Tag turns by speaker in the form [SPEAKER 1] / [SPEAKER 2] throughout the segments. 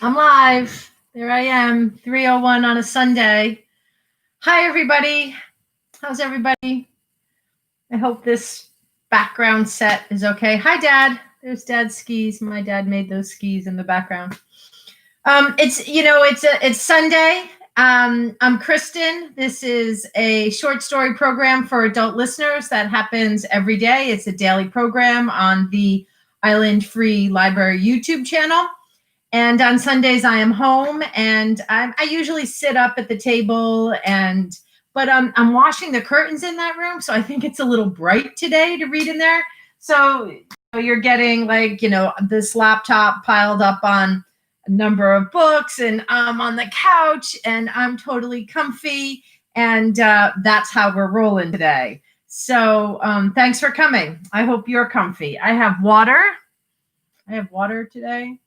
[SPEAKER 1] I'm live. There I am, 3:01 on a Sunday. Hi, everybody. How's everybody? I hope this background set is okay. Hi, Dad. There's Dad's skis. My dad made those skis in the background. It's Sunday. I'm Kristen. This is a short story program for adult listeners that happens every day. It's a daily program on the Island Free Library YouTube channel. And on Sundays, I am home, and I usually sit up at the table, but I'm washing the curtains in that room, so I think it's a little bright today to read in there. So you're getting this laptop piled up on a number of books, and I'm on the couch, and I'm totally comfy, and that's how we're rolling today. So thanks for coming. I hope you're comfy. I have water. Today.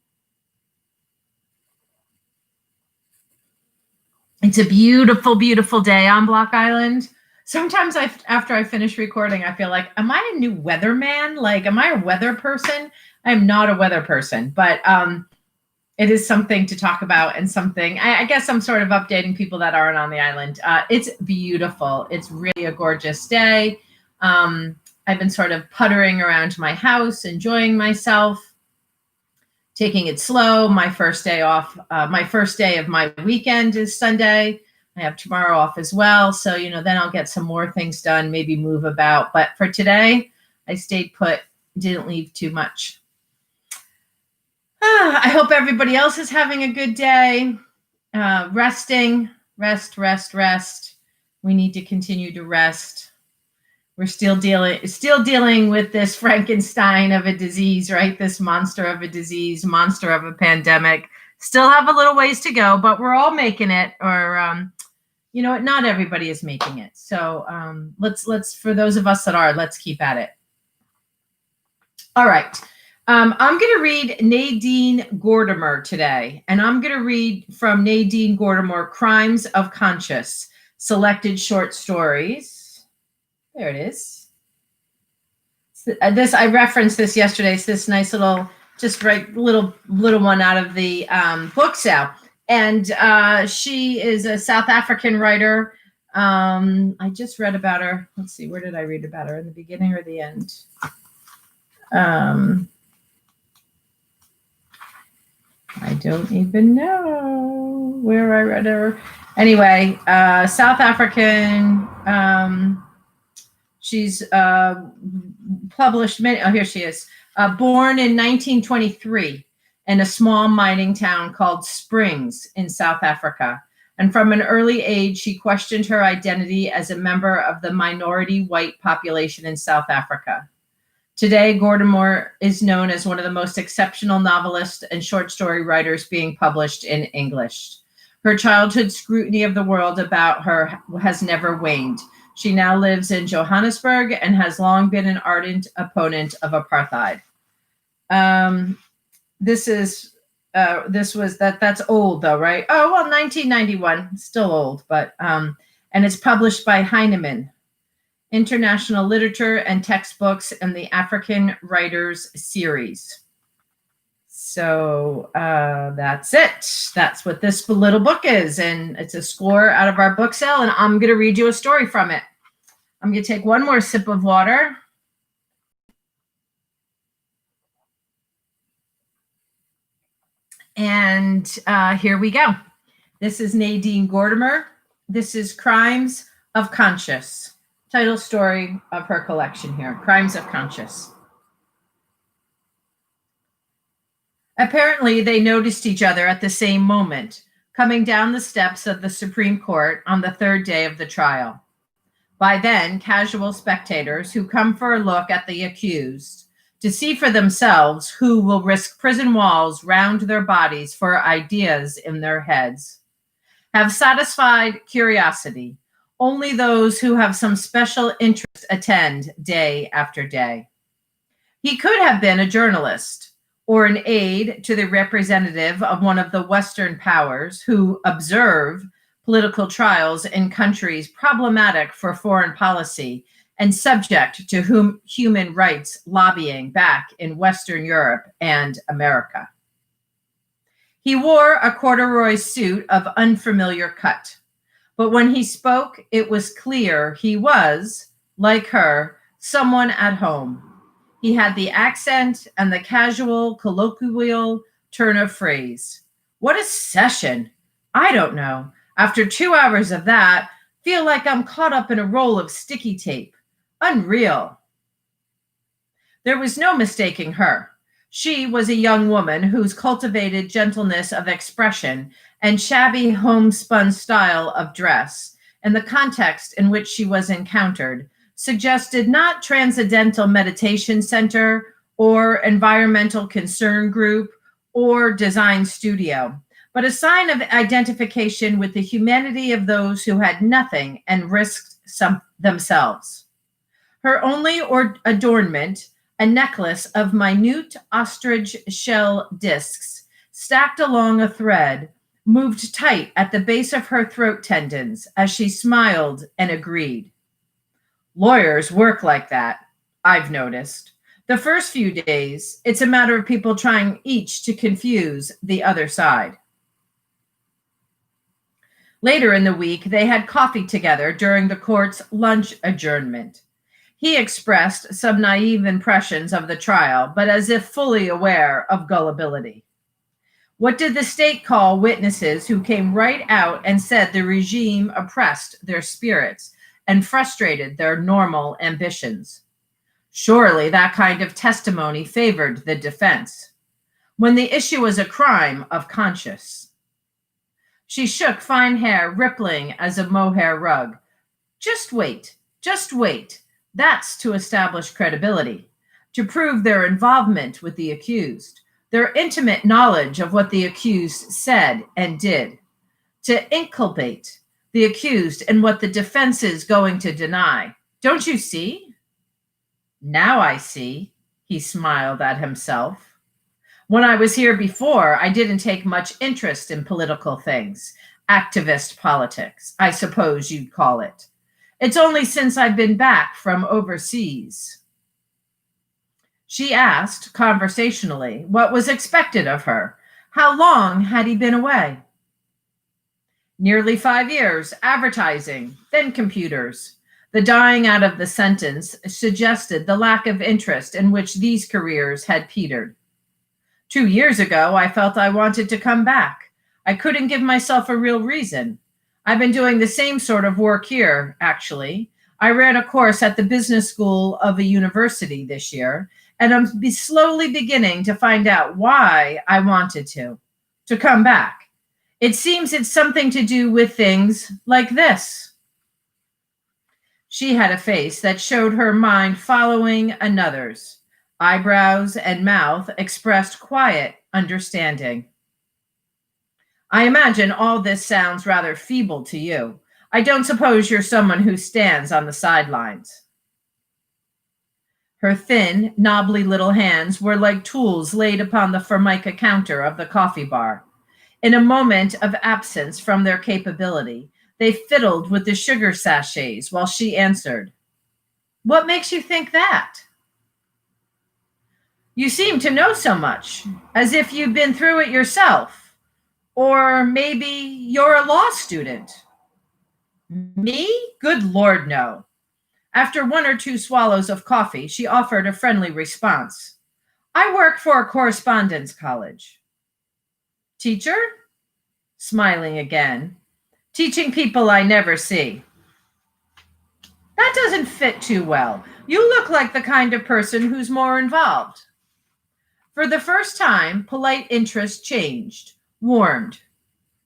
[SPEAKER 1] It's a beautiful, beautiful day on Block Island. Sometimes after I finish recording, I feel like, am I a new weatherman? Like, am I a weather person? I'm not a weather person, but it is something to talk about and something. I guess I'm sort of updating people that aren't on the island. It's beautiful. It's really a gorgeous day. I've been sort of puttering around my house, enjoying myself, taking it slow. My first day off, my first day of my weekend is Sunday. I have tomorrow off as well. So, then I'll get some more things done, maybe move about. But for today, I stayed put, didn't leave too much. I hope everybody else is having a good day. Resting, rest. We need to continue to rest. We're still dealing with this Frankenstein of a disease, right? This monster of a disease, monster of a pandemic. Still have a little ways to go, but we're all making it. Or, not everybody is making it. So let's for those of us that are, let's keep at it. All right. I'm going to read Nadine Gordimer today, and I'm going to read from Nadine Gordimer, Crimes of Conscience, selected short stories. There it is. I referenced this yesterday. It's this nice little, just right little one out of the book sale. And she is a South African writer. I just read about her. Let's see, where did I read about her? In the beginning or the end? I don't even know where I read her. Anyway, South African. She's published many. Oh, here she is. Born in 1923 in a small mining town called Springs in South Africa. And from an early age, she questioned her identity as a member of the minority white population in South Africa. Today, Gordimer is known as one of the most exceptional novelists and short story writers being published in English. Her childhood scrutiny of the world about her has never waned. She now lives in Johannesburg and has long been an ardent opponent of apartheid. That's old though, right? Oh, well, 1991, still old, but, and it's published by Heinemann, International Literature and Textbooks and the African Writers Series. So that's it. That's what this little book is. And it's a score out of our book sale. And I'm going to read you a story from it. I'm going to take one more sip of water. And here we go. This is Nadine Gordimer. This is Crimes of Conscience. Title story of her collection here, Crimes of Conscience. Apparently, they noticed each other at the same moment, coming down the steps of the Supreme Court on the third day of the trial. By then, casual spectators who come for a look at the accused to see for themselves who will risk prison walls round their bodies for ideas in their heads have satisfied curiosity. Only those who have some special interest attend day after day. He could have been a journalist or an aide to the representative of one of the Western powers who observe political trials in countries problematic for foreign policy and subject to human rights lobbying back in Western Europe and America. He wore a corduroy suit of unfamiliar cut, but when he spoke, it was clear he was, like her, someone at home. He had the accent and the casual, colloquial turn of phrase. What a session! I don't know. After 2 hours of that, feel like I'm caught up in a roll of sticky tape. Unreal. There was no mistaking her. She was a young woman whose cultivated gentleness of expression and shabby homespun style of dress, and the context in which she was encountered, suggested not transcendental meditation center or environmental concern group or design studio, but a sign of identification with the humanity of those who had nothing and risked themselves. Her only adornment, a necklace of minute ostrich shell discs stacked along a thread, moved tight at the base of her throat tendons as she smiled and agreed. Lawyers work like that, I've noticed. The first few days, it's a matter of people trying each to confuse the other side. Later in the week, they had coffee together during the court's lunch adjournment. He expressed some naive impressions of the trial, but as if fully aware of gullibility. What did the state call witnesses who came right out and said the regime oppressed their spirits and frustrated their normal ambitions? Surely that kind of testimony favored the defense, when the issue was a crime of conscience. She shook fine hair, rippling as a mohair rug. Just wait, just wait. That's to establish credibility, to prove their involvement with the accused, their intimate knowledge of what the accused said and did, to inculpate the accused in what the defense is going to deny. Don't you see? Now I see, he smiled at himself. When I was here before, I didn't take much interest in political things, activist politics, I suppose you'd call it. It's only since I've been back from overseas. She asked conversationally what was expected of her. How long had he been away? Nearly 5 years, advertising, then computers. The dying out of the sentence suggested the lack of interest in which these careers had petered. 2 years ago, I felt I wanted to come back. I couldn't give myself a real reason. I've been doing the same sort of work here, actually. I ran a course at the business school of a university this year, and I'm slowly beginning to find out why I wanted to come back. It seems it's something to do with things like this. She had a face that showed her mind following another's. Eyebrows and mouth expressed quiet understanding. I imagine all this sounds rather feeble to you. I don't suppose you're someone who stands on the sidelines. Her thin, knobbly little hands were like tools laid upon the formica counter of the coffee bar. In a moment of absence from their capability, they fiddled with the sugar sachets while she answered, "What makes you think that?" "You seem to know so much, as if you've been through it yourself. Or maybe you're a law student." "Me? Good Lord, no." After 1 or 2 swallows of coffee, she offered a friendly response. "I work for a correspondence college." "Teacher?" Smiling again. "Teaching people I never see." "That doesn't fit too well. You look like the kind of person who's more involved." For the first time, polite interest changed, warmed.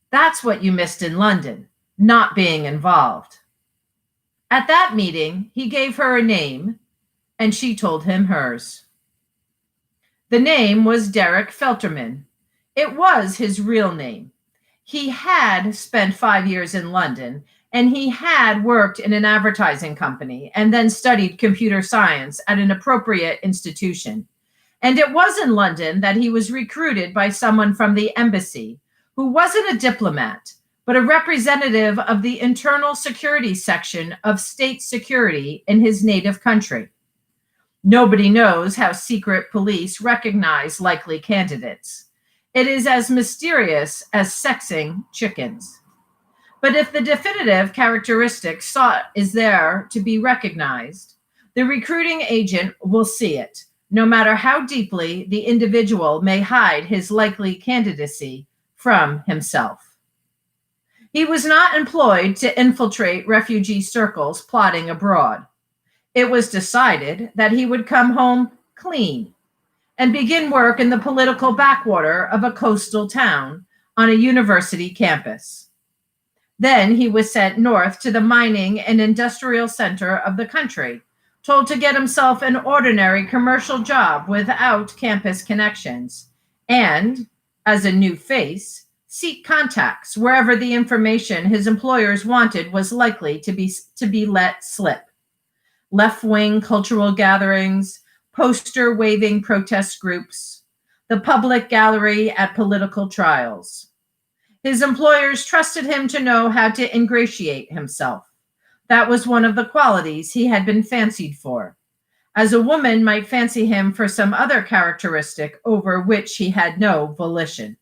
[SPEAKER 1] That's what you missed in London, not being involved. At that meeting, he gave her a name, and she told him hers. The name was Derek Felterman. It was his real name. He had spent 5 years in London, and he had worked in an advertising company and then studied computer science at an appropriate institution. And it was in London that he was recruited by someone from the embassy, who wasn't a diplomat, but a representative of the internal security section of state security in his native country. Nobody knows how secret police recognize likely candidates. It is as mysterious as sexing chickens. But if the definitive characteristic sought is there to be recognized, the recruiting agent will see it, no matter how deeply the individual may hide his likely candidacy from himself. He was not employed to infiltrate refugee circles plotting abroad. It was decided that he would come home clean and begin work in the political backwater of a coastal town on a university campus. Then he was sent north to the mining and industrial center of the country, told to get himself an ordinary commercial job without campus connections, and, as a new face, seek contacts wherever the information his employers wanted was likely to be let slip. Left-wing cultural gatherings, poster-waving protest groups, the public gallery at political trials. His employers trusted him to know how to ingratiate himself. That was one of the qualities he had been fancied for, as a woman might fancy him for some other characteristic over which he had no volition.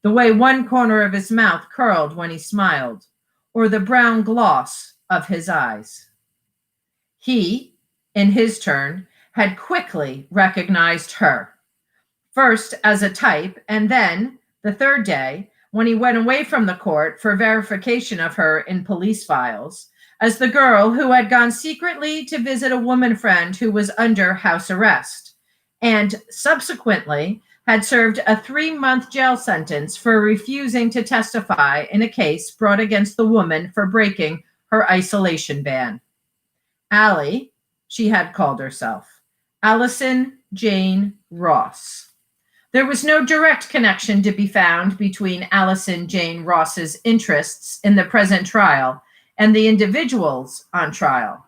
[SPEAKER 1] The way one corner of his mouth curled when he smiled, or the brown gloss of his eyes. He, in his turn, had quickly recognized her, first as a type, and then, the third day, when he went away from the court for verification of her in police files, as the girl who had gone secretly to visit a woman friend who was under house arrest, and subsequently had served a 3-month jail sentence for refusing to testify in a case brought against the woman for breaking her isolation ban. Allie, she had called herself, Allison Jane Ross. There was no direct connection to be found between Allison Jane Ross's interests in the present trial and the individuals on trial.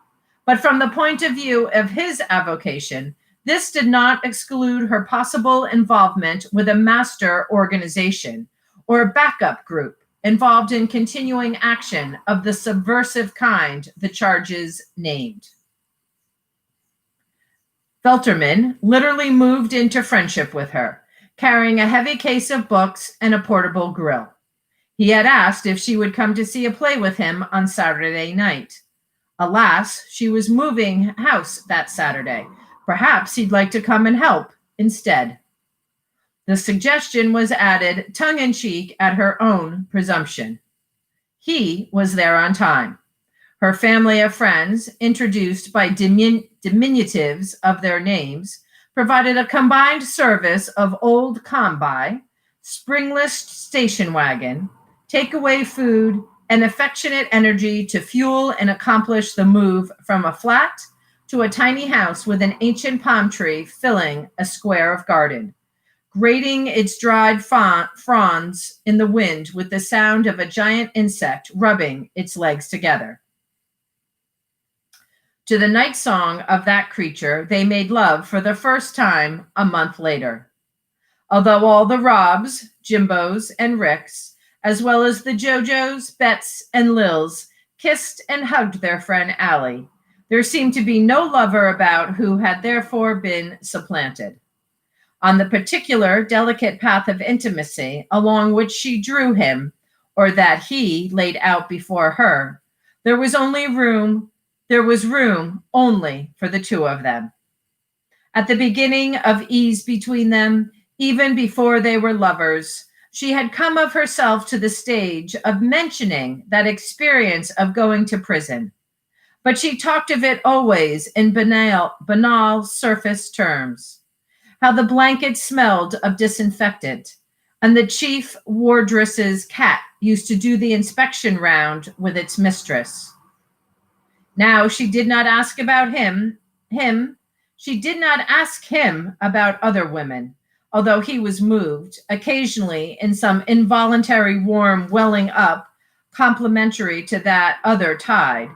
[SPEAKER 1] But from the point of view of his avocation, this did not exclude her possible involvement with a master organization or backup group involved in continuing action of the subversive kind the charges named. Felterman literally moved into friendship with her, carrying a heavy case of books and a portable grill. He had asked if she would come to see a play with him on Saturday night. Alas, she was moving house that Saturday. Perhaps he'd like to come and help instead. The suggestion was added tongue-in-cheek at her own presumption. He was there on time. Her family of friends, introduced by diminutives of their names, provided a combined service of old combi, springless station wagon, takeaway food, and affectionate energy to fuel and accomplish the move from a flat to a tiny house with an ancient palm tree filling a square of garden, grating its dried fronds in the wind with the sound of a giant insect rubbing its legs together. To the night song of that creature, they made love for the first time a month later. Although all the Robs, Jimbos, and Ricks, as well as the Jojos, Bets, and Lils, kissed and hugged their friend Allie, there seemed to be no lover about who had therefore been supplanted. On the particular delicate path of intimacy along which she drew him, or that he laid out before her, there was room only for the two of them. At the beginning of ease between them, even before they were lovers, she had come of herself to the stage of mentioning that experience of going to prison. But she talked of it always in banal surface terms. How the blanket smelled of disinfectant, and the chief wardress's cat used to do the inspection round with its mistress. Now she did not ask about him. She did not ask him about other women, although he was moved, occasionally in some involuntary warm welling up, complementary to that other tide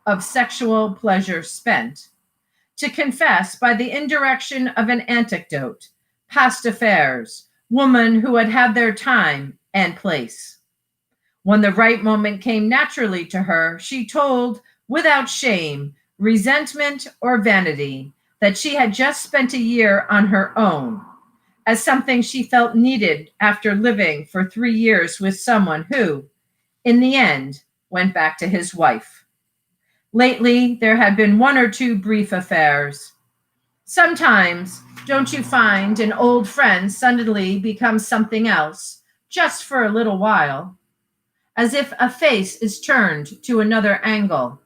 [SPEAKER 1] of sexual pleasure spent, to confess by the indirection of an anecdote, past affairs, women who had had their time and place. When the right moment came naturally to her, she told, without shame, resentment, or vanity, that she had just spent a year on her own, as something she felt needed after living for 3 years with someone who, in the end, went back to his wife. Lately, there had been one or two brief affairs. Sometimes, don't you find an old friend suddenly becomes something else, just for a little while, as if a face is turned to another angle,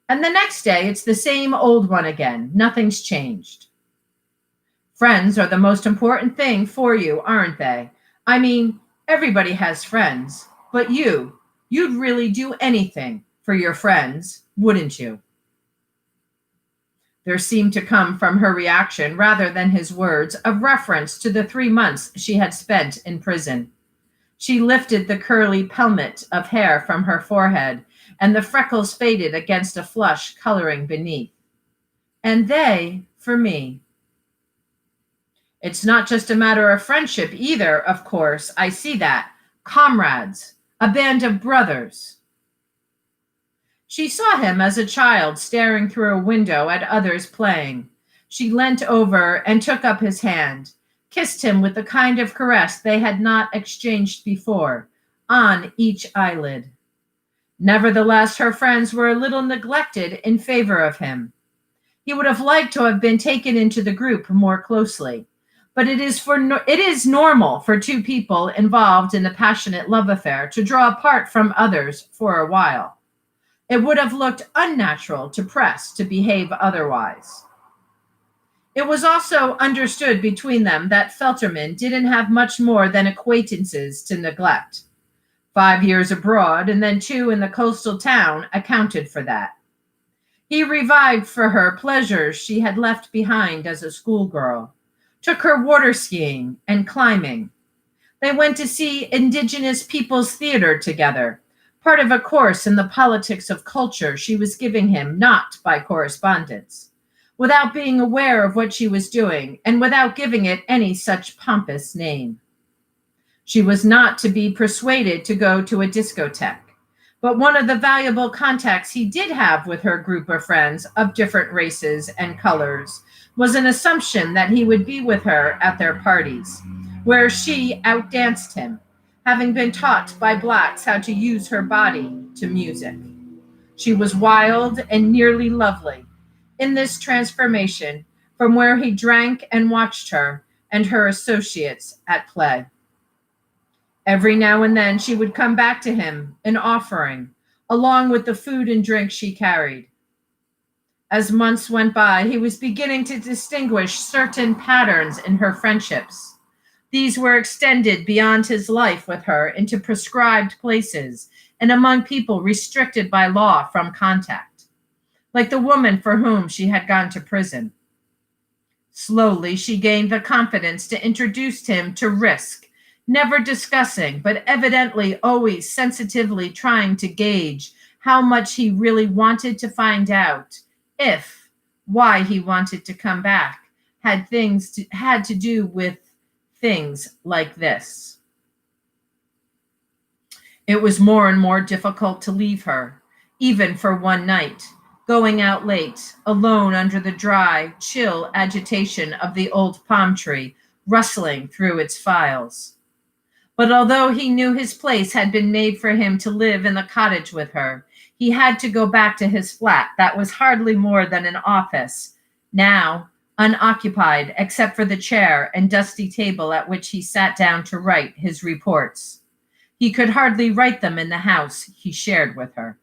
[SPEAKER 1] and the next day it's the same old one again, nothing's changed. Friends are the most important thing for you, aren't they? I mean, everybody has friends, but you'd really do anything for your friends, wouldn't you? There seemed to come from her reaction, rather than his words, a reference to the 3 months she had spent in prison. She lifted the curly pelmet of hair from her forehead, and the freckles faded against a flush coloring beneath. And they, for me. It's not just a matter of friendship either, of course. I see that. Comrades, a band of brothers. She saw him as a child staring through a window at others playing. She leant over and took up his hand, kissed him with the kind of caress they had not exchanged before, on each eyelid. Nevertheless, her friends were a little neglected in favor of him. He would have liked to have been taken into the group more closely, but it is normal for two people involved in a passionate love affair to draw apart from others for a while. It would have looked unnatural to press to behave otherwise. It was also understood between them that Felterman didn't have much more than acquaintances to neglect. 5 years abroad and then 2 in the coastal town accounted for that. He revived for her pleasures she had left behind as a schoolgirl, took her water skiing and climbing. They went to see Indigenous Peoples Theater together, part of a course in the politics of culture she was giving him, not by correspondence, without being aware of what she was doing and without giving it any such pompous name. She was not to be persuaded to go to a discotheque, but one of the valuable contacts he did have with her group of friends of different races and colors was an assumption that he would be with her at their parties, where she outdanced him, having been taught by blacks how to use her body to music. She was wild and nearly lovely in this transformation from where he drank and watched her and her associates at play. Every now and then she would come back to him, an offering, along with the food and drink she carried. As months went by, he was beginning to distinguish certain patterns in her friendships. These were extended beyond his life with her into prescribed places and among people restricted by law from contact, like the woman for whom she had gone to prison. Slowly, she gained the confidence to introduce him to risk, never discussing, but evidently always sensitively trying to gauge how much he really wanted to find out, if why he wanted to come back had to do with things like this. It was more and more difficult to leave her, even for one night, going out late, alone under the dry, chill agitation of the old palm tree, rustling through its files. But although he knew his place had been made for him to live in the cottage with her, he had to go back to his flat that was hardly more than an office, now unoccupied except for the chair and dusty table at which he sat down to write his reports. He could hardly write them in the house he shared with her.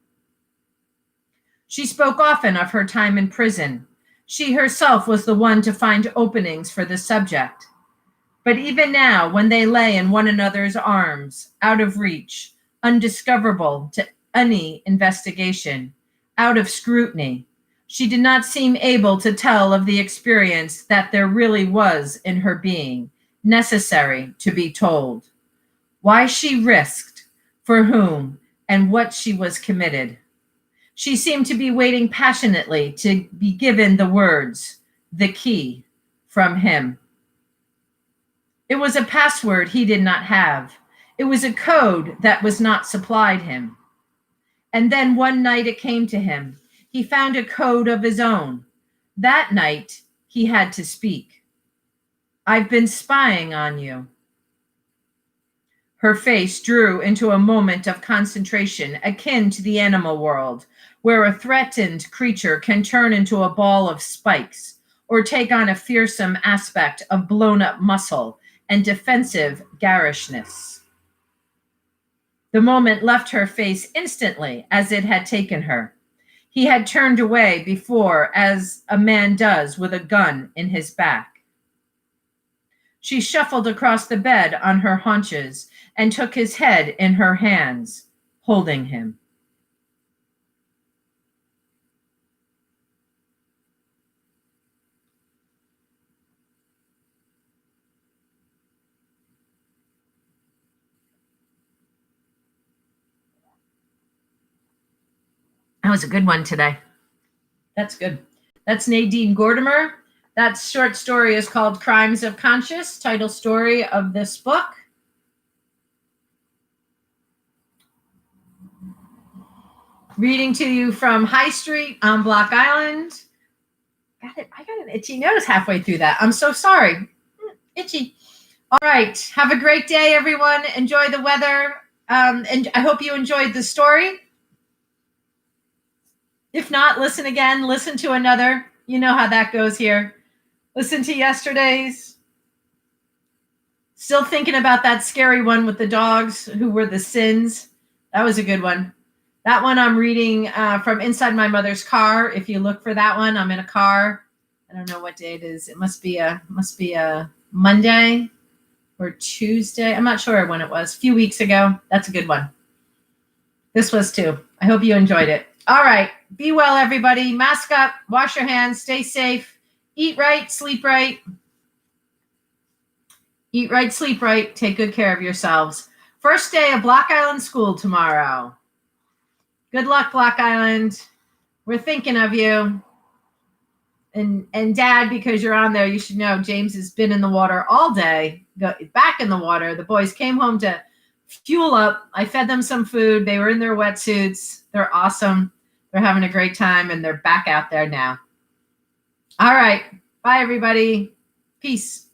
[SPEAKER 1] She spoke often of her time in prison. She herself was the one to find openings for the subject. But even now, when they lay in one another's arms, out of reach, undiscoverable to any investigation, out of scrutiny, she did not seem able to tell of the experience that there really was in her being, necessary to be told. Why she risked, for whom, and what she was committed. She seemed to be waiting passionately to be given the words, the key, from him. It was a password he did not have. It was a code that was not supplied him. And then one night it came to him. He found a code of his own. That night he had to speak. I've been spying on you. Her face drew into a moment of concentration akin to the animal world, where a threatened creature can turn into a ball of spikes or take on a fearsome aspect of blown up muscle and defensive garishness. The moment left her face instantly, as it had taken her. He had turned away before, as a man does with a gun in his back. She shuffled across the bed on her haunches and took his head in her hands, holding him. That was a good one today. That's good. That's Nadine Gordimer. That short story is called Crimes of Conscience, title story of this book. Reading to you from High Street on Block Island. I got an itchy nose halfway through that. I'm so sorry. Itchy. All right. Have a great day, everyone. Enjoy the weather. And I hope you enjoyed the story. If not, listen again. Listen to another. You know how that goes here. Listen to yesterday's. Still thinking about that scary one with the dogs who were the sins. That was a good one. That one I'm reading from Inside My Mother's Car. If you look for that one, I'm in a car. I don't know what day it is. It must be a Monday or Tuesday. I'm not sure when it was. A few weeks ago. That's a good one. This was too. I hope you enjoyed it. All right. Be well, everybody. Mask up. Wash your hands. Stay safe. Eat right. Sleep right. Eat right. Sleep right. Take good care of yourselves. First day of Block Island School tomorrow. Good luck, Block Island. We're thinking of you. And Dad, because you're on there, you should know James has been in the water all day, back in the water. The boys came home to fuel up. I fed them some food. They were in their wetsuits. They're awesome. They're having a great time, and they're back out there now. All right. Bye, everybody. Peace.